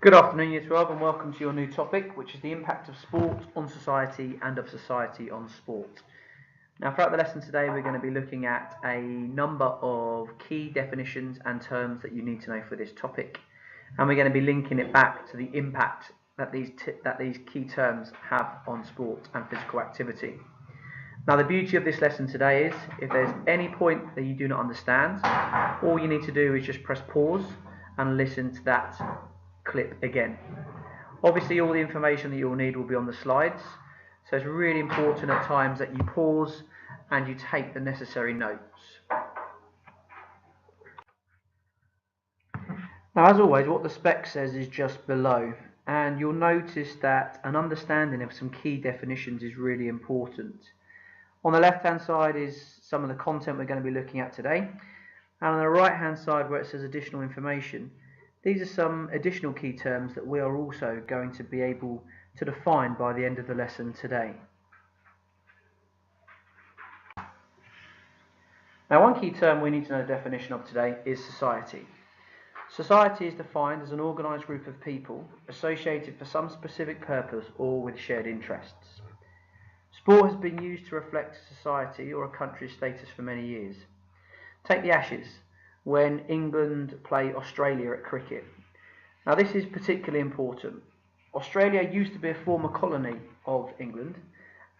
Good afternoon, Year 12, and welcome to your new topic, which is the impact of sport on society and of society on sport. Now, throughout the lesson today, we're going to be looking at a number of key definitions and terms that you need to know for this topic, and we're going to be linking it back to the impact that these key terms have on sport and physical activity. Now, the beauty of this lesson today is, if there's any point that you do not understand, all you need to do is just press pause and listen to that clip again. Obviously, all the information that you'll need will be on the slides, so it's really important at times that you pause and you take the necessary notes. Now, as always, what the spec says is just below, and you'll notice that an understanding of some key definitions is really important. On the left hand side is some of the content we're going to be looking at today, and on the right hand side where it says additional information, these are some additional key terms that we are also going to be able to define by the end of the lesson today. Now, one key term we need to know the definition of today is society. Society is defined as an organised group of people associated for some specific purpose or with shared interests. Sport has been used to reflect a society or a country's status for many years. Take the Ashes, when England play Australia at cricket. Now, this is particularly important. Australia used to be a former colony of England,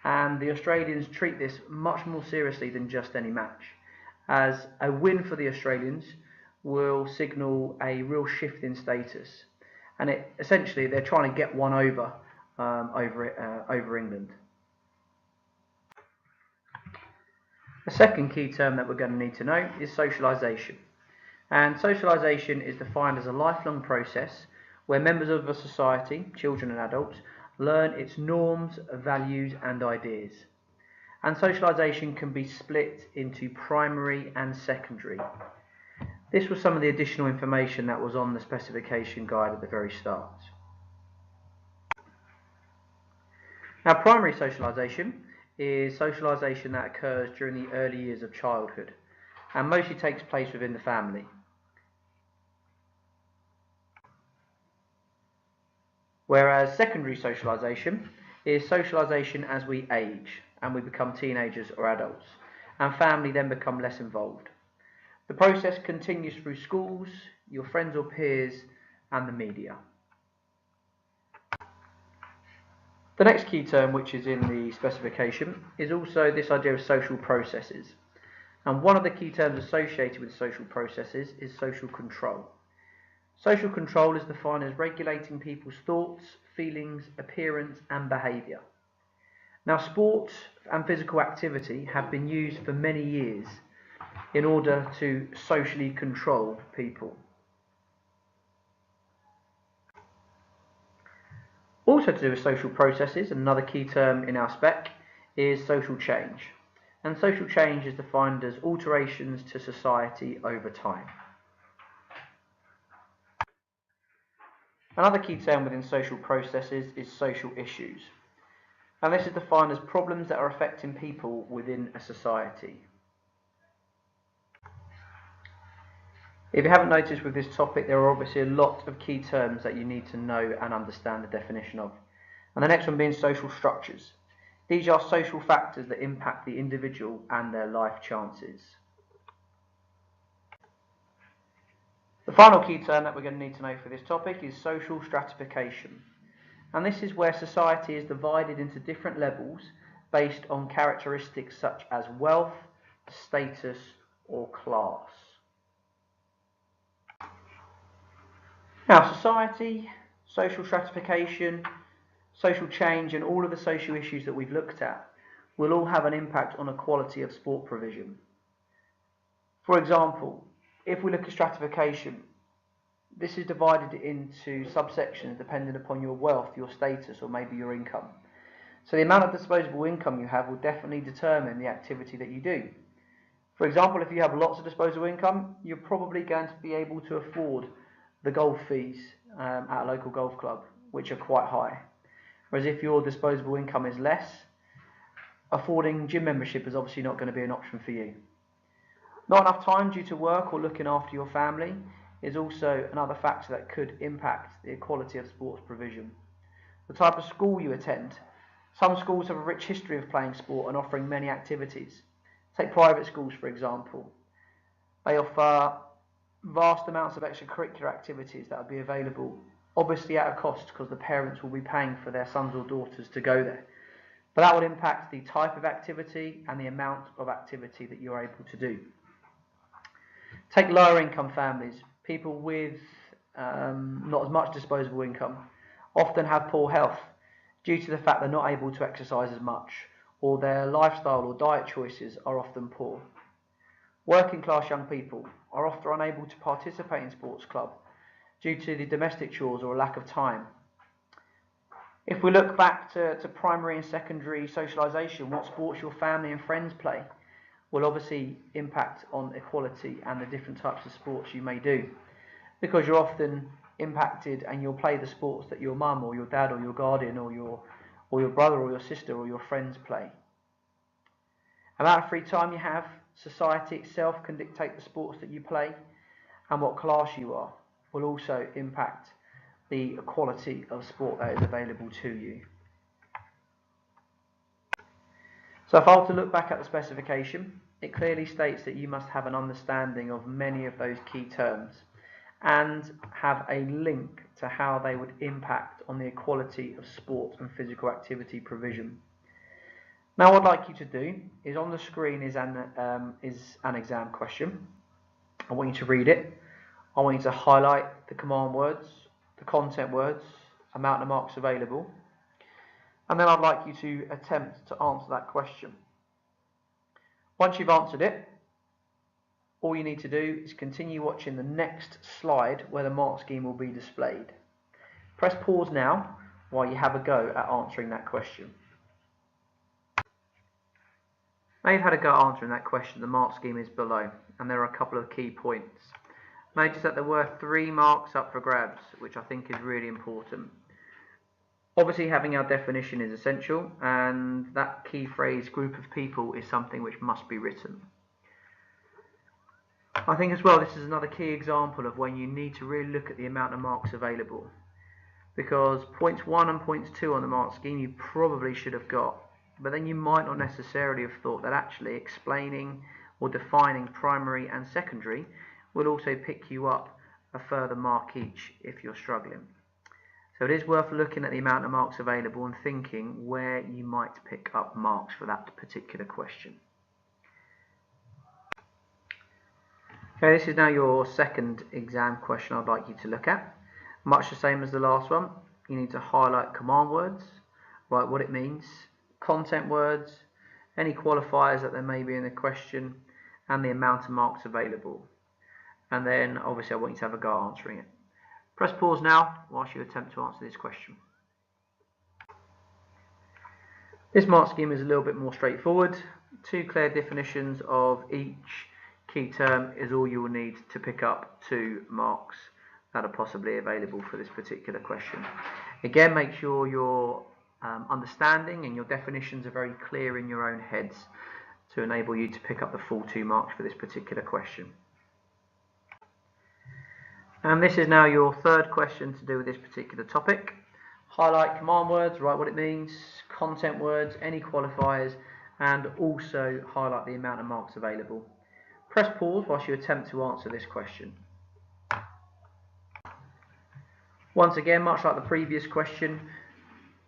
and the Australians treat this much more seriously than just any match, as a win for the Australians will signal a real shift in status, and essentially they're trying to get one over England. The second key term that we're going to need to know is socialisation. And socialisation is defined as a lifelong process where members of a society, children and adults, learn its norms, values and ideas. And socialisation can be split into primary and secondary. This was some of the additional information that was on the specification guide at the very start. Now, primary socialisation is socialisation that occurs during the early years of childhood and mostly takes place within the family. Whereas secondary socialisation is socialisation as we age and we become teenagers or adults, and family then become less involved. The process continues through schools, your friends or peers, and the media. The next key term, which is in the specification, is also this idea of social processes. And one of the key terms associated with social processes is social control. Social control is defined as regulating people's thoughts, feelings, appearance and behaviour. Now, sport and physical activity have been used for many years in order to socially control people. Also to do with social processes, another key term in our spec is social change. And social change is defined as alterations to society over time. Another key term within social processes is social issues. And this is defined as problems that are affecting people within a society. If you haven't noticed with this topic, there are obviously a lot of key terms that you need to know and understand the definition of. And the next one being social structures. These are social factors that impact the individual and their life chances. The final key term that we're going to need to know for this topic is social stratification. And this is where society is divided into different levels based on characteristics such as wealth, status, or class. Now, society, social stratification, social change and all of the social issues that we've looked at will all have an impact on the quality of sport provision. For example, if we look at stratification, this is divided into subsections depending upon your wealth, your status or maybe your income. So the amount of disposable income you have will definitely determine the activity that you do. For example, if you have lots of disposable income, you're probably going to be able to afford the golf fees at a local golf club, which are quite high. Whereas if your disposable income is less, affording gym membership is obviously not going to be an option for you. Not enough time due to work or looking after your family, is also another factor that could impact the equality of sports provision. The type of school you attend. Some schools have a rich history of playing sport and offering many activities. Take private schools, for example. They offer vast amounts of extracurricular activities that will be available, obviously at a cost because the parents will be paying for their sons or daughters to go there. But that would impact the type of activity and the amount of activity that you're able to do. Take lower income families. People with not as much disposable income often have poor health due to the fact they're not able to exercise as much, or their lifestyle or diet choices are often poor. Working class young people are often unable to participate in sports club due to the domestic chores or a lack of time. If we look back to primary and secondary socialisation, what sports your family and friends play will obviously impact on equality and the different types of sports you may do, because you're often impacted and you'll play the sports that your mum or your dad or your guardian or your brother or your sister or your friends play. Amount of free time you have, society itself can dictate the sports that you play, and what class you are will also impact the quality of sport that is available to you. So if I were to look back at the specification, it clearly states that you must have an understanding of many of those key terms and have a link to how they would impact on the equality of sport and physical activity provision. Now what I'd like you to do is, on the screen is an exam question. I want you to read it. I want you to highlight the command words, the content words, amount of marks available, and then I'd like you to attempt to answer that question. Once you've answered it, all you need to do is continue watching the next slide where the mark scheme will be displayed. Press pause now while you have a go at answering that question. Now you've had a go at answering that question, the mark scheme is below, and there are a couple of key points. Notice that there were 3 marks up for grabs, which I think is really important. Obviously having our definition is essential, and that key phrase, group of people, is something which must be written. I think as well this is another key example of when you need to really look at the amount of marks available, because points 1 and points 2 on the mark scheme you probably should have got, but then you might not necessarily have thought that actually explaining or defining primary and secondary will also pick you up a further mark each if you're struggling. So it is worth looking at the amount of marks available and thinking where you might pick up marks for that particular question. Okay, this is now your second exam question I'd like you to look at. Much the same as the last one. You need to highlight command words, write what it means, content words, any qualifiers that there may be in the question, and the amount of marks available. And then obviously I want you to have a go at answering it. Press pause now whilst you attempt to answer this question. This mark scheme is a little bit more straightforward. 2 clear definitions of each key term is all you will need to pick up 2 marks that are possibly available for this particular question. Again, make sure your understanding and your definitions are very clear in your own heads to enable you to pick up the full 2 marks for this particular question. And this is now your third question to do with this particular topic. Highlight command words, write what it means, content words, any qualifiers, and also highlight the amount of marks available. Press pause whilst you attempt to answer this question. Once again, much like the previous question,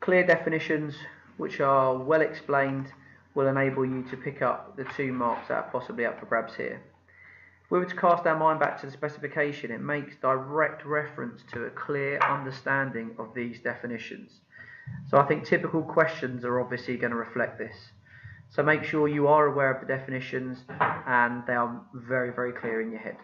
clear definitions which are well explained will enable you to pick up the 2 marks that are possibly up for grabs here. If we were to cast our mind back to the specification, it makes direct reference to a clear understanding of these definitions. So I think typical questions are obviously going to reflect this. So make sure you are aware of the definitions and they are very, very clear in your head.